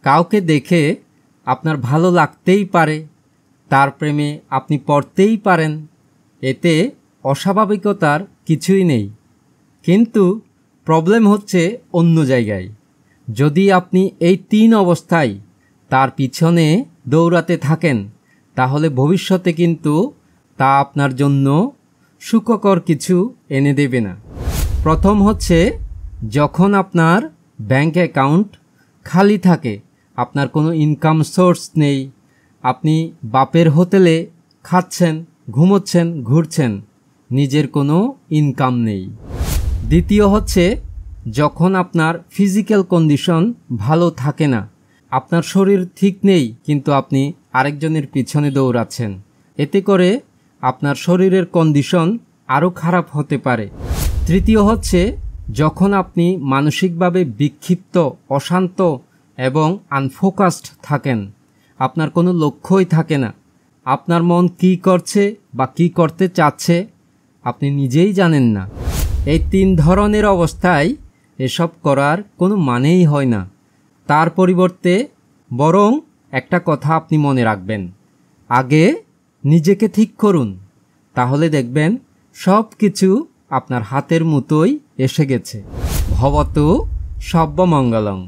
কাউকে দেখে আপনার ভালো লাগতেই পারে, তার প্রেমে আপনি পড়তেই পারেন, এতে অস্বাভাবিকতার কিছুই নেই। কিন্তু প্রবলেম হচ্ছে অন্য জায়গায়। যদি আপনি এই 3 অবস্থায় তার পিছনে দৌড়াতে থাকেন, তাহলে ভবিষ্যতে কিন্তু তা আপনার জন্য সুখকর কিছু এনে দেবে না। প্রথম হচ্ছে, যখন আপনার ব্যাংক অ্যাকাউন্ট খালি থাকে, আপনার কোনো ইনকাম সোর্স নেই, আপনি বাপের হোটেলে খাচ্ছেন, ঘুমোচ্ছেন, ঘুরছেন, নিজের কোনো ইনকাম নেই। দ্বিতীয় হচ্ছে, যখন আপনার ফিজিক্যাল কন্ডিশন ভালো থাকে না, আপনার শরীর ঠিক নেই কিন্তু আপনি আরেকজনের পিছনে দৌড়াচ্ছেন, এতে করে আপনার শরীরের কন্ডিশন আরও খারাপ হতে পারে। তৃতীয় হচ্ছে, যখন আপনি মানসিকভাবে বিক্ষিপ্ত, অশান্ত এবং আনফোকাসড থাকেন, আপনার কোনো লক্ষ্যই থাকে না, আপনার মন কী করছে বা কী করতে চাচ্ছে আপনি নিজেই জানেন না। এই 3 ধরনের অবস্থায় এসব করার কোনো মানেই হয় না। তার পরিবর্তে বরং একটা কথা আপনি মনে রাখবেন, আগে নিজেকে ঠিক করুন, তাহলে দেখবেন সব কিছু আপনার হাতের মুঠোয় এসে গেছে। ভবতু সর্বমঙ্গলং।